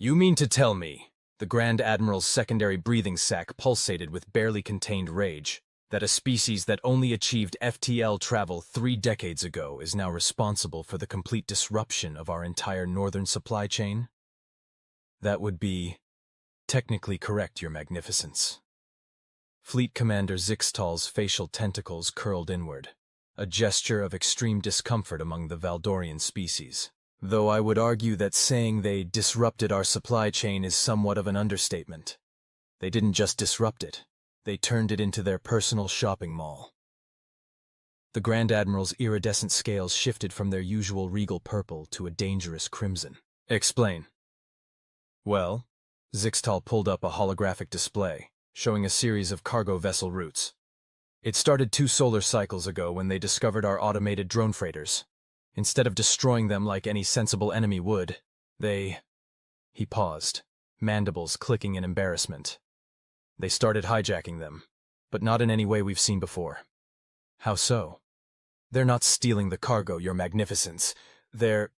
You mean to tell me, the Grand Admiral's secondary breathing sac pulsated with barely contained rage, that a species that only achieved FTL travel 3 decades ago is now responsible for the complete disruption of our entire northern supply chain? That would be technically correct, Your Magnificence. Fleet Commander Zixtal's facial tentacles curled inward, a gesture of extreme discomfort among the Valdorian species. Though I would argue that saying they disrupted our supply chain is somewhat of an understatement. They didn't just disrupt it, they turned it into their personal shopping mall. The Grand Admiral's iridescent scales shifted from their usual regal purple to a dangerous crimson. Explain. Well, Zixtal pulled up a holographic display, showing a series of cargo vessel routes. It started 2 solar cycles ago when they discovered our automated drone freighters. Instead of destroying them like any sensible enemy would, they... He paused, mandibles clicking in embarrassment. They started hijacking them, but not in any way we've seen before. How so? They're not stealing the cargo, Your Magnificence. They're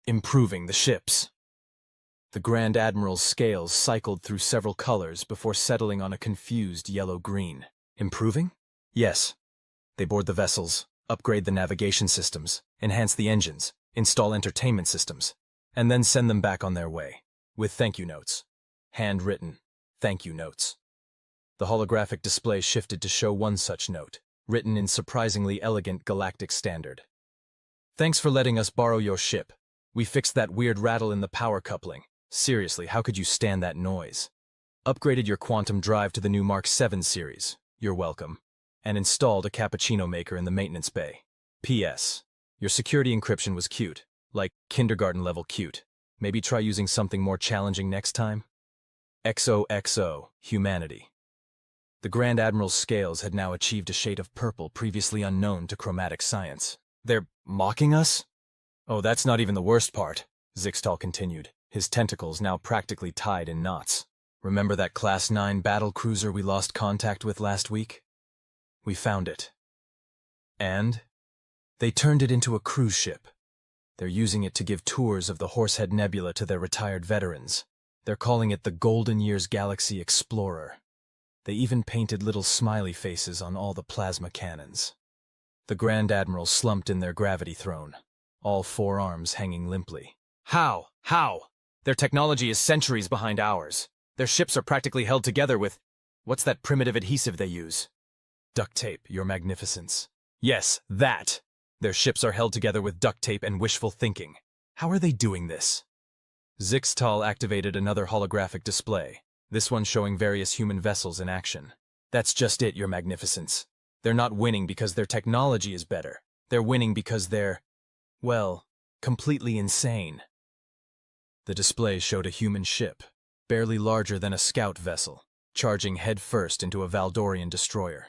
improving the ships. The Grand Admiral's scales cycled through several colors before settling on a confused yellow-green. Improving? Yes. They board the vessels, upgrade the navigation systems, enhance the engines, install entertainment systems, and then send them back on their way, with thank you notes. Handwritten thank you notes. The holographic display shifted to show one such note, written in surprisingly elegant galactic standard. Thanks for letting us borrow your ship. We fixed that weird rattle in the power coupling. Seriously, how could you stand that noise? Upgraded your quantum drive to the new Mark 7 series. You're welcome. And installed a cappuccino maker in the maintenance bay. P.S. Your security encryption was cute, like kindergarten-level cute. Maybe try using something more challenging next time? XOXO, humanity. The Grand Admiral's scales had now achieved a shade of purple previously unknown to chromatic science. They're mocking us? Oh, that's not even the worst part, Zixtal continued, his tentacles now practically tied in knots. Remember that Class 9 battle cruiser we lost contact with last week? We found it. And? They turned it into a cruise ship. They're using it to give tours of the Horsehead Nebula to their retired veterans. They're calling it the Golden Years Galaxy Explorer. They even painted little smiley faces on all the plasma cannons. The Grand Admiral slumped in their gravity throne, all 4 arms hanging limply. How? Their technology is centuries behind ours. Their ships are practically held together with... What's that primitive adhesive they use? Duct tape, Your Magnificence. Yes, that! Their ships are held together with duct tape and wishful thinking. How are they doing this? Zixtal activated another holographic display, this one showing various human vessels in action. That's just it, Your Magnificence. They're not winning because their technology is better. They're winning because they're, well, completely insane. The display showed a human ship, barely larger than a scout vessel, charging headfirst into a Valdorian destroyer.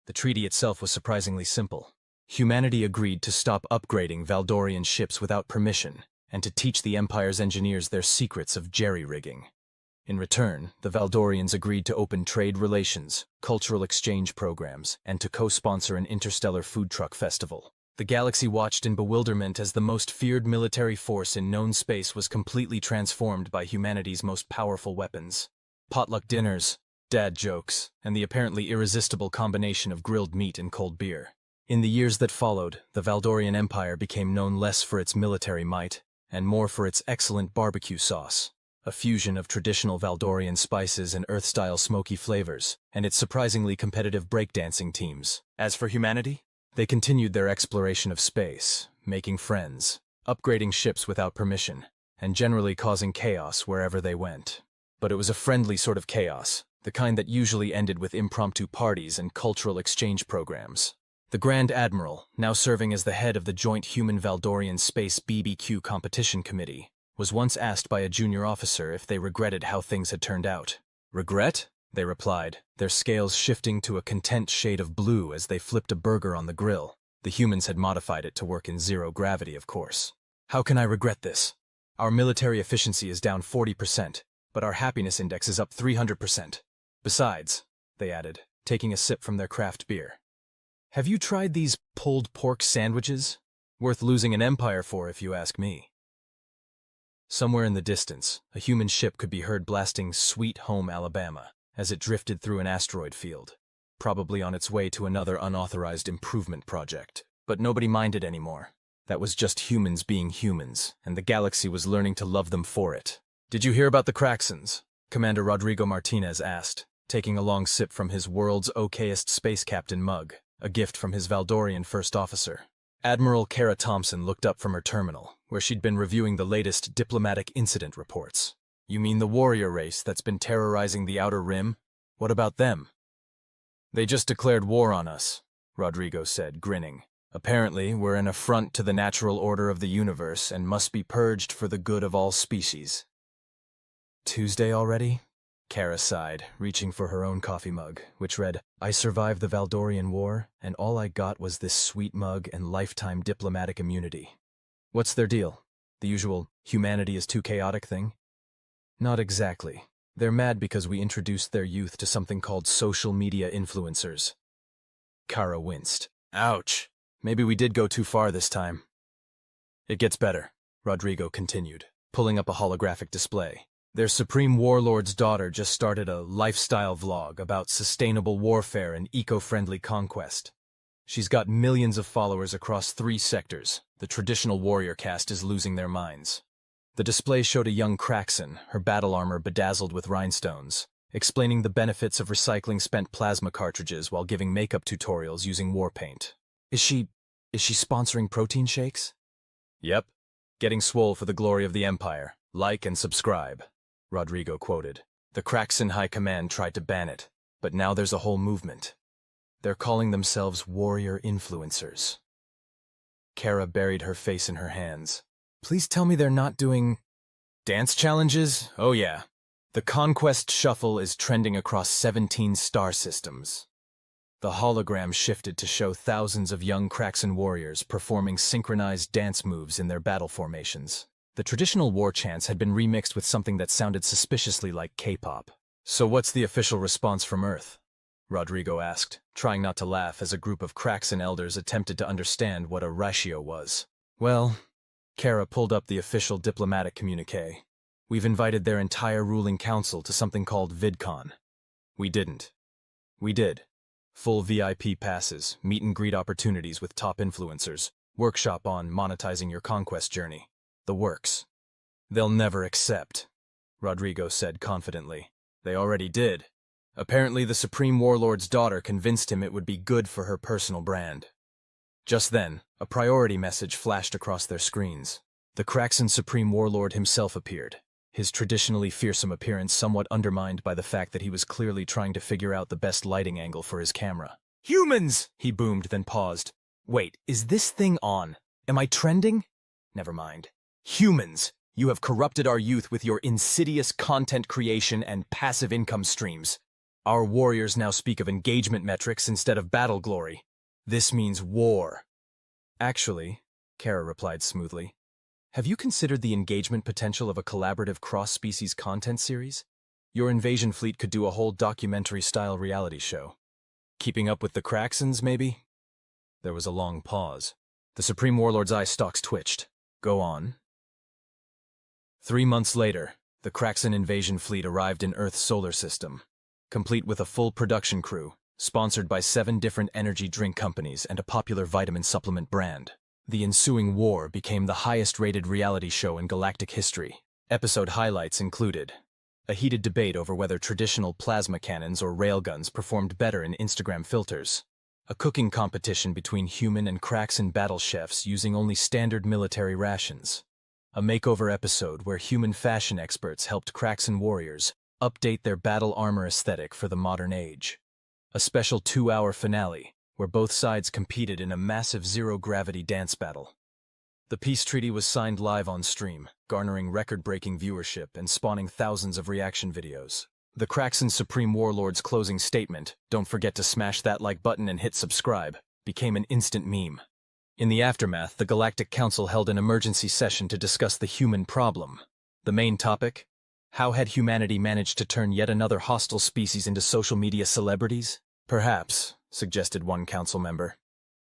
The treaty itself was surprisingly simple. Humanity agreed to stop upgrading Valdorian ships without permission and to teach the Empire's engineers their secrets of jerry-rigging. In return, the Valdorians agreed to open trade relations, cultural exchange programs, and to co-sponsor an interstellar food truck festival. The galaxy watched in bewilderment as the most feared military force in known space was completely transformed by humanity's most powerful weapons. Potluck dinners, dad jokes, and the apparently irresistible combination of grilled meat and cold beer. In the years that followed, the Valdorian Empire became known less for its military might, and more for its excellent barbecue sauce, a fusion of traditional Valdorian spices and Earth-style smoky flavors, and its surprisingly competitive breakdancing teams. As for humanity, they continued their exploration of space, making friends, upgrading ships without permission, and generally causing chaos wherever they went. But it was a friendly sort of chaos, the kind that usually ended with impromptu parties and cultural exchange programs. The Grand Admiral, now serving as the head of the Joint Human-Valdorian Space BBQ Competition Committee, was once asked by a junior officer if they regretted how things had turned out. Regret? They replied, their scales shifting to a content shade of blue as they flipped a burger on the grill. The humans had modified it to work in zero gravity, of course. How can I regret this? Our military efficiency is down 40%, but our happiness index is up 300%. Besides, they added, taking a sip from their craft beer, have you tried these pulled pork sandwiches? Worth losing an empire for, if you ask me. Somewhere in the distance, a human ship could be heard blasting Sweet Home, Alabama, as it drifted through an asteroid field, probably on its way to another unauthorized improvement project. But nobody minded anymore. That was just humans being humans, and the galaxy was learning to love them for it. "Did you hear about the Kraxons?" Commander Rodrigo Martinez asked, taking a long sip from his world's okayest space captain mug, a gift from his Valdorian first officer. Admiral Kara Thompson looked up from her terminal, where she'd been reviewing the latest diplomatic incident reports. "You mean the warrior race that's been terrorizing the Outer Rim? What about them?" "They just declared war on us," Rodrigo said, grinning. "Apparently, we're an affront to the natural order of the universe and must be purged for the good of all species." "Tuesday already?" Kara sighed, reaching for her own coffee mug, which read, "I survived the Valdorian War, and all I got was this sweet mug and lifetime diplomatic immunity." "What's their deal? The usual humanity is too chaotic thing?" "Not exactly. They're mad because we introduced their youth to something called social media influencers." Kara winced. "Ouch. Maybe we did go too far this time." "It gets better," Rodrigo continued, pulling up a holographic display. "Their Supreme Warlord's daughter just started a lifestyle vlog about sustainable warfare and eco-friendly conquest. She's got millions of followers across 3 sectors. The traditional warrior caste is losing their minds." The display showed a young Kraxon, her battle armor bedazzled with rhinestones, explaining the benefits of recycling spent plasma cartridges while giving makeup tutorials using war paint. Is she sponsoring protein shakes?" "Yep. Getting swole for the glory of the Empire. Like and subscribe," Rodrigo quoted. "The Kraxon High Command tried to ban it, but now there's a whole movement. They're calling themselves warrior influencers." Kara buried her face in her hands. "Please tell me they're not doing dance challenges? Oh yeah. The Conquest Shuffle is trending across 17 star systems." The hologram shifted to show thousands of young Kraxon warriors performing synchronized dance moves in their battle formations. The traditional war chants had been remixed with something that sounded suspiciously like K-pop. "So what's the official response from Earth?" Rodrigo asked, trying not to laugh as a group of Kraxon elders attempted to understand what a ratio was. "Well," Kara pulled up the official diplomatic communique. "We've invited their entire ruling council to something called VidCon." "We didn't." "We did. Full VIP passes, meet and greet opportunities with top influencers, workshop on monetizing your conquest journey. The works." "They'll never accept," Rodrigo said confidently. "They already did. Apparently the Supreme Warlord's daughter convinced him it would be good for her personal brand." Just then, a priority message flashed across their screens. The Kraxon Supreme Warlord himself appeared, his traditionally fearsome appearance somewhat undermined by the fact that he was clearly trying to figure out the best lighting angle for his camera. "Humans!" he boomed, then paused. "Wait, is this thing on? Am I trending? Never mind. Humans! You have corrupted our youth with your insidious content creation and passive income streams. Our warriors now speak of engagement metrics instead of battle glory. This means war." "Actually," Kara replied smoothly, "have you considered the engagement potential of a collaborative cross-species content series? Your invasion fleet could do a whole documentary-style reality show. Keeping up with the Kraxons, maybe?" There was a long pause. The Supreme Warlord's eye stalks twitched. "Go on." 3 months later, the Kraxon invasion fleet arrived in Earth's solar system, complete with a full production crew, sponsored by 7 different energy drink companies and a popular vitamin supplement brand. The ensuing war became the highest-rated reality show in galactic history. Episode highlights included a heated debate over whether traditional plasma cannons or railguns performed better in Instagram filters, a cooking competition between human and Kraxon battle chefs using only standard military rations, a makeover episode where human fashion experts helped Kraxon warriors update their battle armor aesthetic for the modern age, a special 2-hour finale where both sides competed in a massive zero-gravity dance battle. The peace treaty was signed live on stream, garnering record-breaking viewership and spawning thousands of reaction videos. The Kraxon Supreme Warlord's closing statement, "Don't forget to smash that like button and hit subscribe," became an instant meme. In the aftermath, the Galactic Council held an emergency session to discuss the human problem. The main topic? How had humanity managed to turn yet another hostile species into social media celebrities? "Perhaps," suggested one council member,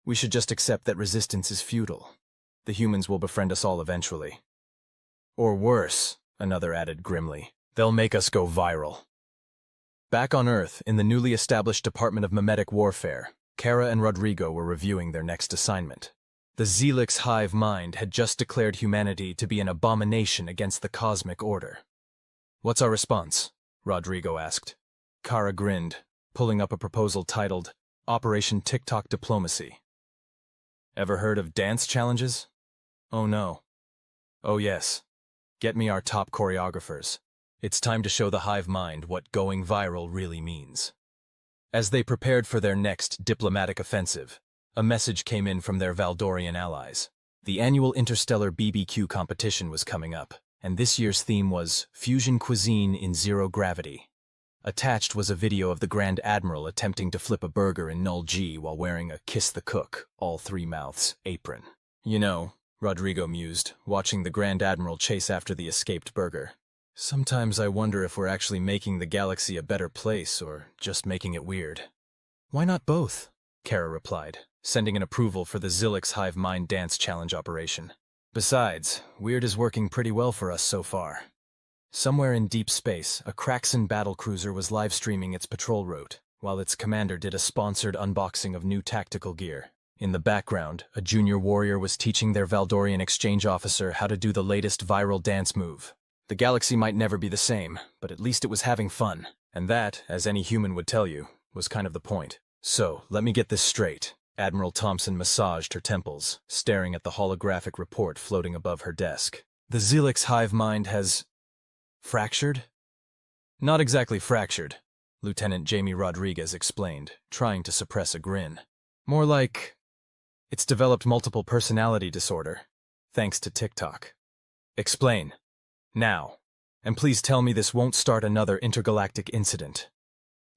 "we should just accept that resistance is futile. The humans will befriend us all eventually." Or worse, another added grimly. They'll make us go viral. Back on Earth, in the newly established Department of Memetic Warfare, Kara and Rodrigo were reviewing their next assignment. The Zelix hive mind had just declared humanity to be an abomination against the cosmic order. What's our response? Rodrigo asked. Kara grinned, pulling up a proposal titled Operation TikTok Diplomacy. Ever heard of dance challenges? Oh no. Oh yes. Get me our top choreographers. It's time to show the hive mind what going viral really means. As they prepared for their next diplomatic offensive, a message came in from their Valdorian allies. The annual interstellar BBQ competition was coming up, and this year's theme was Fusion Cuisine in Zero Gravity. Attached was a video of the Grand Admiral attempting to flip a burger in null G while wearing a Kiss the Cook, all three mouths, apron. You know, Rodrigo mused, watching the Grand Admiral chase after the escaped burger. Sometimes I wonder if we're actually making the galaxy a better place or just making it weird. Why not both? Kara replied, sending an approval for the Zelix Hive Mind Dance Challenge operation. Besides, weird is working pretty well for us so far. Somewhere in deep space, a Kraxon battlecruiser was live-streaming its patrol route, while its commander did a sponsored unboxing of new tactical gear. In the background, a junior warrior was teaching their Valdorian exchange officer how to do the latest viral dance move. The galaxy might never be the same, but at least it was having fun. And that, as any human would tell you, was kind of the point. So, let me get this straight. Admiral Thompson massaged her temples, staring at the holographic report floating above her desk. The Zelix hive mind has fractured? Not exactly fractured, Lieutenant Jamie Rodriguez explained, trying to suppress a grin. More like, it's developed multiple personality disorder, thanks to TikTok. Explain. Now. And please tell me this won't start another intergalactic incident.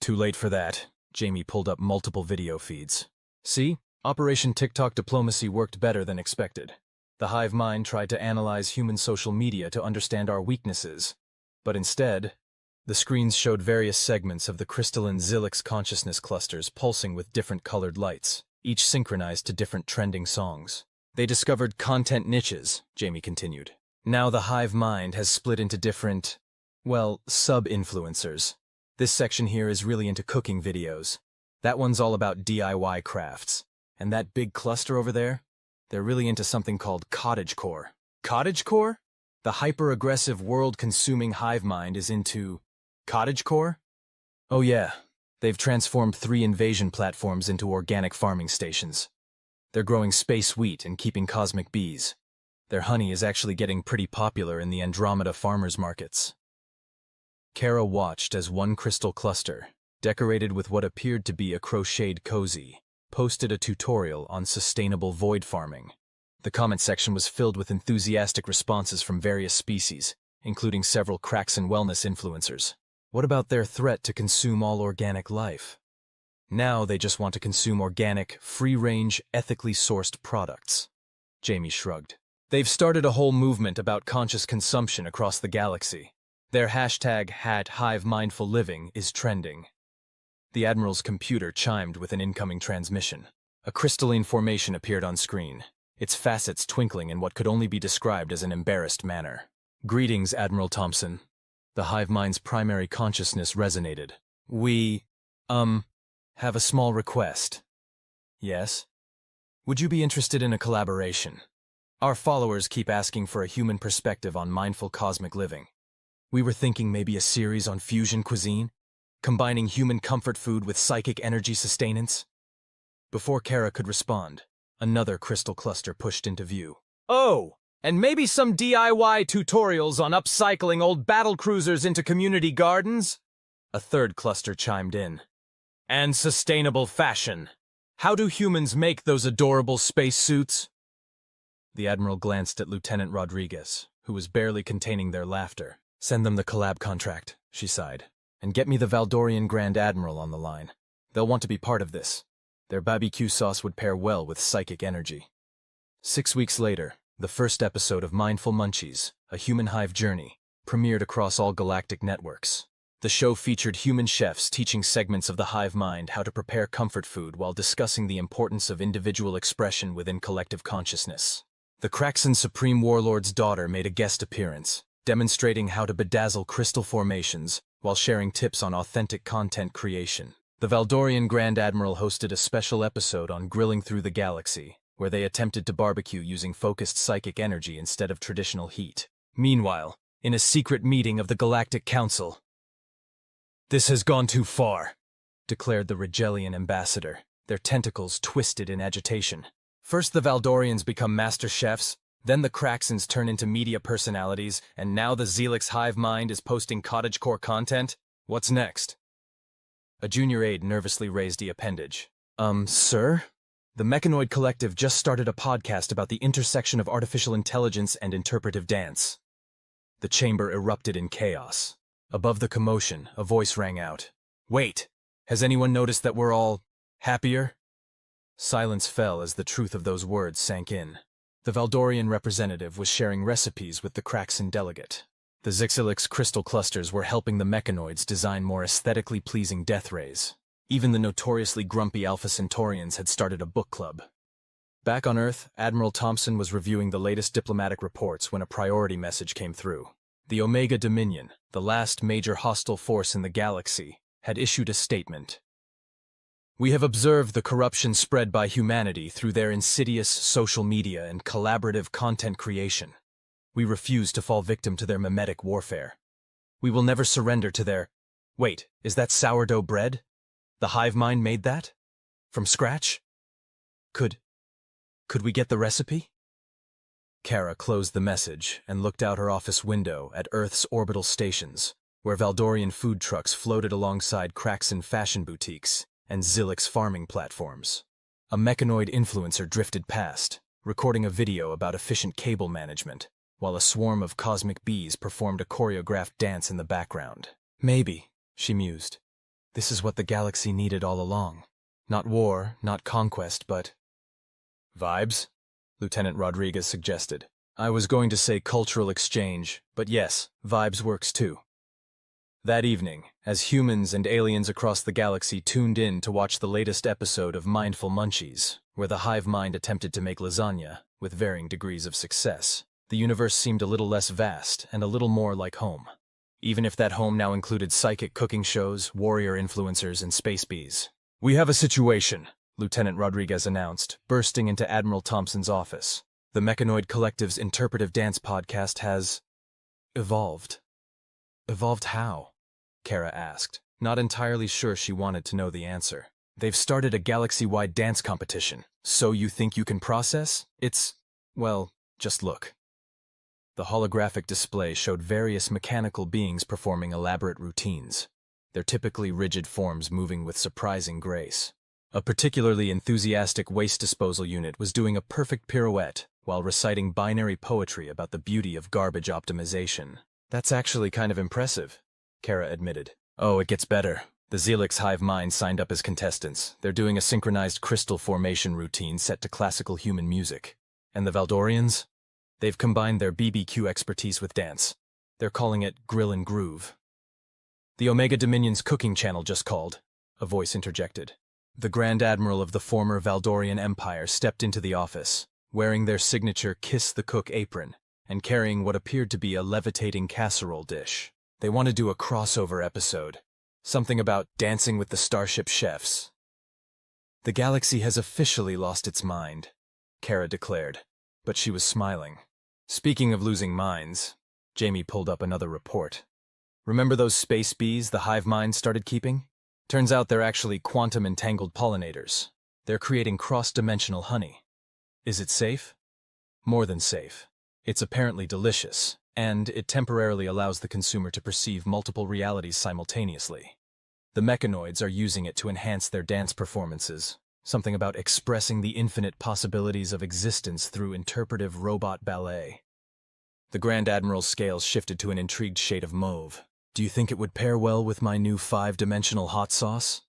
Too late for that. Jamie pulled up multiple video feeds. See? Operation TikTok Diplomacy worked better than expected. The hive mind tried to analyze human social media to understand our weaknesses. But instead, the screens showed various segments of the crystalline Zelix consciousness clusters pulsing with different colored lights, each synchronized to different trending songs. They discovered content niches, Jamie continued. Now the hive mind has split into different, well, sub-influencers. This section here is really into cooking videos. That one's all about DIY crafts. And that big cluster over there? They're really into something called cottagecore. Cottagecore? The hyper-aggressive world-consuming hive mind is into cottagecore? Oh yeah, they've transformed 3 invasion platforms into organic farming stations. They're growing space wheat and keeping cosmic bees. Their honey is actually getting pretty popular in the Andromeda farmers markets. Kara watched as one crystal cluster, decorated with what appeared to be a crocheted cozy, posted a tutorial on sustainable void farming. The comment section was filled with enthusiastic responses from various species, including several Kraxon wellness influencers. What about their threat to consume all organic life? Now they just want to consume organic, free-range, ethically sourced products. Jamie shrugged. They've started a whole movement about conscious consumption across the galaxy. Their hashtag #HiveMindfulLiving is trending. The Admiral's computer chimed with an incoming transmission. A crystalline formation appeared on screen, its facets twinkling in what could only be described as an embarrassed manner. Greetings, Admiral Thompson. The hive mind's primary consciousness resonated. We, have a small request. Yes? Would you be interested in a collaboration? Our followers keep asking for a human perspective on mindful cosmic living. We were thinking maybe a series on fusion cuisine, combining human comfort food with psychic energy sustenance. Before Kara could respond, another crystal cluster pushed into view. Oh, and maybe some DIY tutorials on upcycling old battlecruisers into community gardens? A third cluster chimed in. And sustainable fashion. How do humans make those adorable spacesuits? The Admiral glanced at Lieutenant Rodriguez, who was barely containing their laughter. Send them the collab contract, she sighed. And get me the Valdorian Grand Admiral on the line. They'll want to be part of this. Their barbecue sauce would pair well with psychic energy. 6 weeks later, the first episode of Mindful Munchies, A Human Hive Journey, premiered across all galactic networks. The show featured human chefs teaching segments of the hive mind how to prepare comfort food while discussing the importance of individual expression within collective consciousness. The Kraxan Supreme Warlord's daughter made a guest appearance, demonstrating how to bedazzle crystal formations while sharing tips on authentic content creation. The Valdorian Grand Admiral hosted a special episode on grilling through the galaxy, where they attempted to barbecue using focused psychic energy instead of traditional heat. Meanwhile, in a secret meeting of the Galactic Council, "This has gone too far," declared the Rigelian ambassador, their tentacles twisted in agitation. First the Valdorians become master chefs, then the Kraxans turn into media personalities, and now the Xelix hive mind is posting cottagecore content? What's next? A junior aide nervously raised the appendage. Sir? The Mechanoid Collective just started a podcast about the intersection of artificial intelligence and interpretive dance. The chamber erupted in chaos. Above the commotion, a voice rang out. "Wait, has anyone noticed that we're all happier?" Silence fell as the truth of those words sank in. The Valdorian representative was sharing recipes with the Kraxan delegate. The Xixilix crystal clusters were helping the mechanoids design more aesthetically pleasing death rays. Even the notoriously grumpy Alpha Centaurians had started a book club. Back on Earth, Admiral Thompson was reviewing the latest diplomatic reports when a priority message came through. The Omega Dominion, the last major hostile force in the galaxy, had issued a statement. "We have observed the corruption spread by humanity through their insidious social media and collaborative content creation. We refuse to fall victim to their mimetic warfare. We will never surrender to their—" Wait, is that sourdough bread? The hive mind made that? From scratch? Could we get the recipe? Kara closed the message and looked out her office window at Earth's orbital stations, where Valdorian food trucks floated alongside Kraxan fashion boutiques and Xilix farming platforms. A mechanoid influencer drifted past, recording a video about efficient cable management, while a swarm of cosmic bees performed a choreographed dance in the background. Maybe, she mused, this is what the galaxy needed all along. Not war, not conquest, but vibes? Lieutenant Rodriguez suggested. I was going to say cultural exchange, but yes, vibes works too. That evening, as humans and aliens across the galaxy tuned in to watch the latest episode of Mindful Munchies, where the hive mind attempted to make lasagna, with varying degrees of success, the universe seemed a little less vast and a little more like home. Even if that home now included psychic cooking shows, warrior influencers, and space bees. "We have a situation," Lieutenant Rodriguez announced, bursting into Admiral Thompson's office. "The Mechanoid Collective's interpretive dance podcast has evolved." Evolved how? Kara asked, not entirely sure she wanted to know the answer. "They've started a galaxy-wide dance competition. So you think you can process? Well, just look." The holographic display showed various mechanical beings performing elaborate routines, their typically rigid forms moving with surprising grace. A particularly enthusiastic waste disposal unit was doing a perfect pirouette while reciting binary poetry about the beauty of garbage optimization. "That's actually kind of impressive," Kara admitted. "Oh, it gets better. The Xelix hive mind signed up as contestants. They're doing a synchronized crystal formation routine set to classical human music. And the Valdorians? They've combined their BBQ expertise with dance. They're calling it Grill and Groove." "The Omega Dominion's cooking channel just called," a voice interjected. The Grand Admiral of the former Valdorian Empire stepped into the office, wearing their signature Kiss the Cook apron and carrying what appeared to be a levitating casserole dish. They want to do a crossover episode. Something about dancing with the starship chefs. "The galaxy has officially lost its mind," Kara declared, but she was smiling. "Speaking of losing minds," Jamie pulled up another report. "Remember those space bees the hive mind started keeping? Turns out they're actually quantum-entangled pollinators. They're creating cross-dimensional honey. Is it safe? More than safe. It's apparently delicious, and it temporarily allows the consumer to perceive multiple realities simultaneously. The mechanoids are using it to enhance their dance performances. Something about expressing the infinite possibilities of existence through interpretive robot ballet." The Grand Admiral's scales shifted to an intrigued shade of mauve. "Do you think it would pair well with my new 5-dimensional hot sauce?"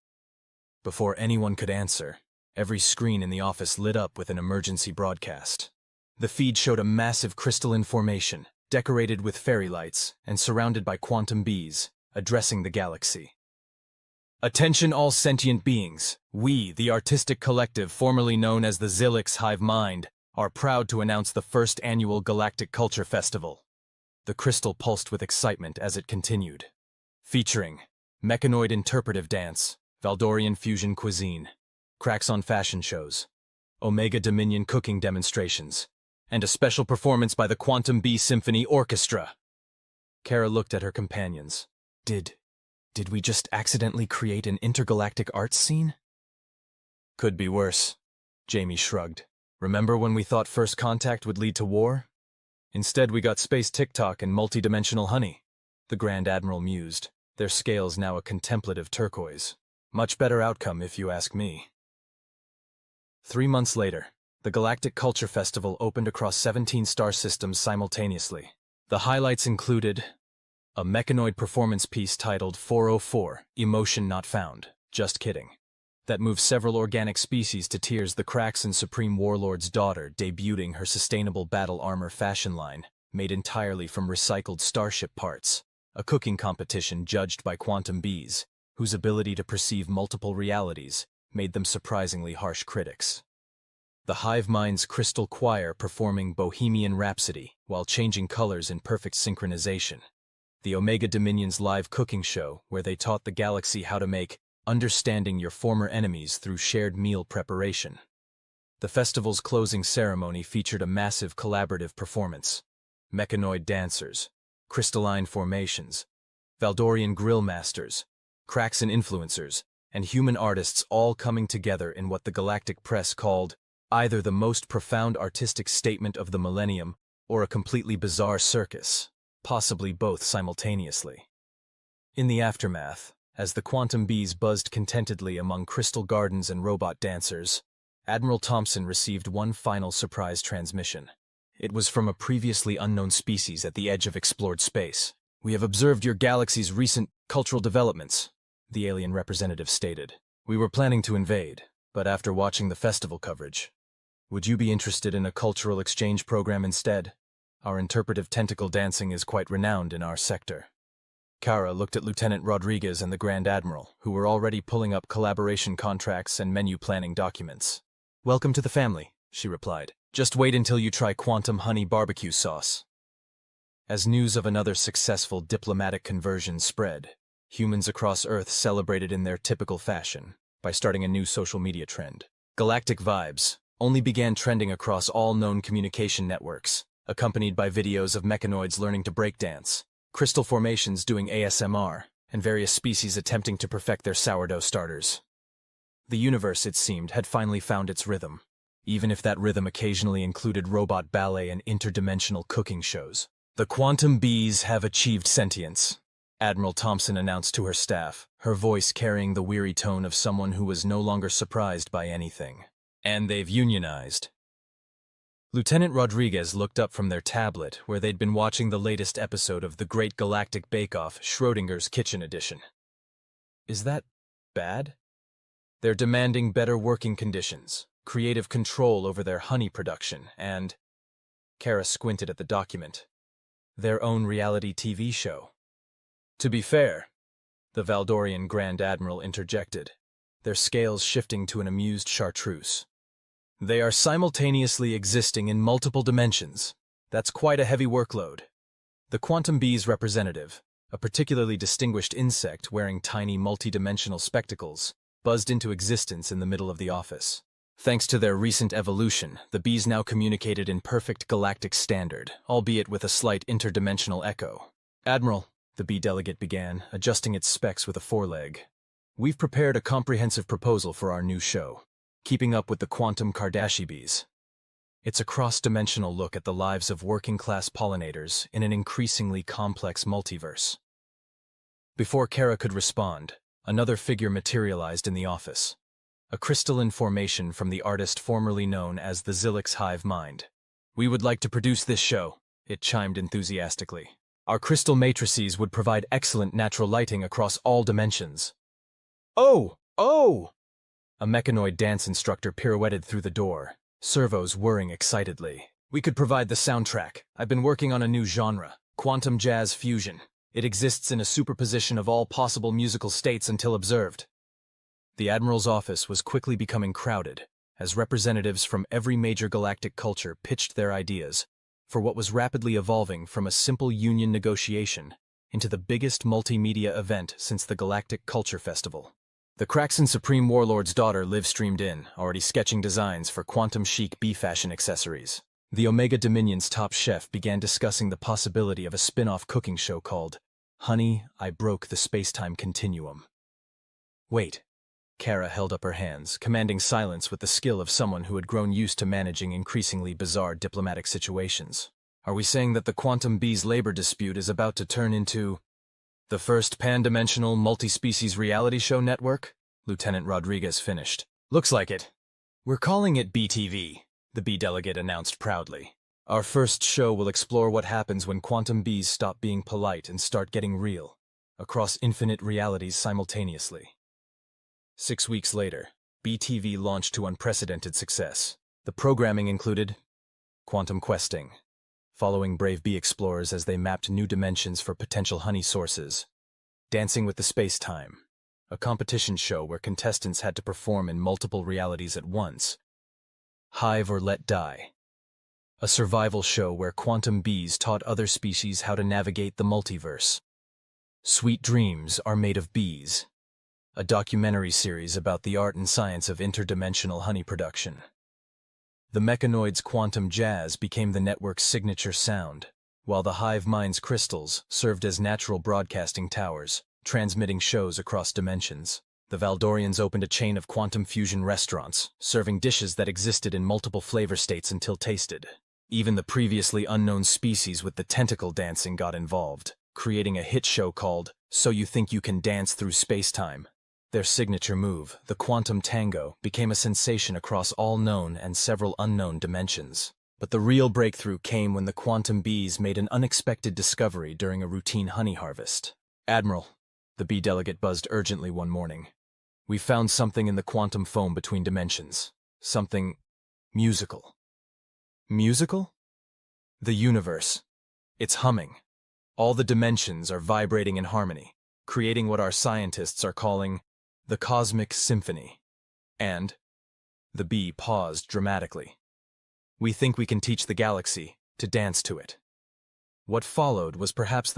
Before anyone could answer, every screen in the office lit up with an emergency broadcast. The feed showed a massive crystalline formation, decorated with fairy lights and surrounded by quantum bees, addressing the galaxy. "Attention all sentient beings. We, the artistic collective formerly known as the Xilix hive mind, are proud to announce the first annual Galactic Culture Festival. The crystal pulsed with excitement as it continued. Featuring mechanoid interpretive dance, Valdorian fusion cuisine, Kraxon fashion shows, Omega Dominion cooking demonstrations, and a special performance by the Quantum Bee Symphony Orchestra. Kara looked at her companions. Did we just accidentally create an intergalactic arts scene? Could be worse. Jamie shrugged. Remember when we thought first contact would lead to war? Instead, we got space TikTok and multidimensional honey. The Grand Admiral mused, their scales now a contemplative turquoise. Much better outcome, if you ask me. 3 months later, the Galactic Culture Festival opened across 17 star systems simultaneously. The highlights included a mechanoid performance piece titled 404, Emotion Not Found. Just kidding. That moved several organic species to tears. The Kraxon Supreme Warlord's daughter debuting her sustainable battle armor fashion line, made entirely from recycled starship parts. A cooking competition judged by quantum bees, whose ability to perceive multiple realities made them surprisingly harsh critics. The Hive Mind's Crystal Choir performing Bohemian Rhapsody while changing colors in perfect synchronization. The Omega Dominion's live cooking show, where they taught the galaxy how to make understanding your former enemies through shared meal preparation. The festival's closing ceremony featured a massive collaborative performance. Mechanoid dancers, crystalline formations, Valdorian grill masters, Kraxon influencers, and human artists all coming together in what the Galactic Press called either the most profound artistic statement of the millennium or a completely bizarre circus, possibly both simultaneously. In the aftermath, as the quantum bees buzzed contentedly among crystal gardens and robot dancers, Admiral Thompson received one final surprise transmission. It was from a previously unknown species at the edge of explored space. "We have observed your galaxy's recent cultural developments," the alien representative stated. "We were planning to invade, but after watching the festival coverage, would you be interested in a cultural exchange program instead? Our interpretive tentacle dancing is quite renowned in our sector." Kara looked at Lieutenant Rodriguez and the Grand Admiral, who were already pulling up collaboration contracts and menu planning documents. "Welcome to the family," she replied. "Just wait until you try quantum honey barbecue sauce." As news of another successful diplomatic conversion spread, humans across Earth celebrated in their typical fashion by starting a new social media trend. Galactic Vibes only began trending across all known communication networks, accompanied by videos of mechanoids learning to breakdance, crystal formations doing ASMR, and various species attempting to perfect their sourdough starters. The universe, it seemed, had finally found its rhythm, even if that rhythm occasionally included robot ballet and interdimensional cooking shows. "The quantum bees have achieved sentience," Admiral Thompson announced to her staff, her voice carrying the weary tone of someone who was no longer surprised by anything. "And they've unionized." Lieutenant Rodriguez looked up from their tablet, where they'd been watching the latest episode of the Great Galactic Bake-Off, Schrodinger's Kitchen Edition. "Is that bad?" "They're demanding better working conditions, creative control over their honey production, and—" Kara squinted at the document. "Their own reality TV show." "To be fair," the Valdorian Grand Admiral interjected, their scales shifting to an amused chartreuse. "They are simultaneously existing in multiple dimensions. That's quite a heavy workload." The quantum bee's representative, a particularly distinguished insect wearing tiny multi-dimensional spectacles, buzzed into existence in the middle of the office. Thanks to their recent evolution, the bees now communicated in perfect galactic standard, albeit with a slight interdimensional echo. "Admiral," the bee delegate began, adjusting its specs with a foreleg, "we've prepared a comprehensive proposal for our new show, Keeping Up with the Quantum Kardashian Bees. It's a cross-dimensional look at the lives of working-class pollinators in an increasingly complex multiverse." Before Kara could respond, another figure materialized in the office. A crystalline formation from the artist formerly known as the Zilix Hive Mind. "We would like to produce this show," it chimed enthusiastically. "Our crystal matrices would provide excellent natural lighting across all dimensions." "Oh! Oh!" A mechanoid dance instructor pirouetted through the door, servos whirring excitedly. "We could provide the soundtrack. I've been working on a new genre, quantum jazz fusion. It exists in a superposition of all possible musical states until observed." The Admiral's office was quickly becoming crowded, as representatives from every major galactic culture pitched their ideas for what was rapidly evolving from a simple union negotiation into the biggest multimedia event since the Galactic Culture Festival. The Kraxan Supreme Warlord's daughter live-streamed in, already sketching designs for quantum-chic B-fashion accessories. The Omega Dominion's top chef began discussing the possibility of a spin-off cooking show called Honey, I Broke the Space-Time Continuum. Wait. Kara held up her hands, commanding silence with the skill of someone who had grown used to managing increasingly bizarre diplomatic situations. Are we saying that the Quantum Bees labor dispute is about to turn into the first pan-dimensional multi-species reality show network? Lieutenant Rodriguez finished. Looks like it. We're calling it BTV, the bee delegate announced proudly. Our first show will explore what happens when quantum bees stop being polite and start getting real, across infinite realities simultaneously. 6 weeks later, BTV launched to unprecedented success. The programming included quantum questing, following brave bee explorers as they mapped new dimensions for potential honey sources, Dancing with the Space-Time, a competition show where contestants had to perform in multiple realities at once, Hive or Let Die, a survival show where quantum bees taught other species how to navigate the multiverse, Sweet Dreams Are Made of Bees, a documentary series about the art and science of interdimensional honey production. The Mechanoid's Quantum Jazz became the network's signature sound, while the Hive Mind's crystals served as natural broadcasting towers, transmitting shows across dimensions. The Valdorians opened a chain of quantum fusion restaurants, serving dishes that existed in multiple flavor states until tasted. Even the previously unknown species with the tentacle dancing got involved, creating a hit show called So You Think You Can Dance Through Space-Time. Their signature move, the Quantum Tango, became a sensation across all known and several unknown dimensions. But the real breakthrough came when the quantum bees made an unexpected discovery during a routine honey harvest. Admiral, the bee delegate buzzed urgently one morning. We found something in the quantum foam between dimensions. Something musical. Musical? The universe. It's humming. All the dimensions are vibrating in harmony, creating what our scientists are calling the Cosmic Symphony. And the bee paused dramatically. We think we can teach the galaxy to dance to it. What followed was perhaps the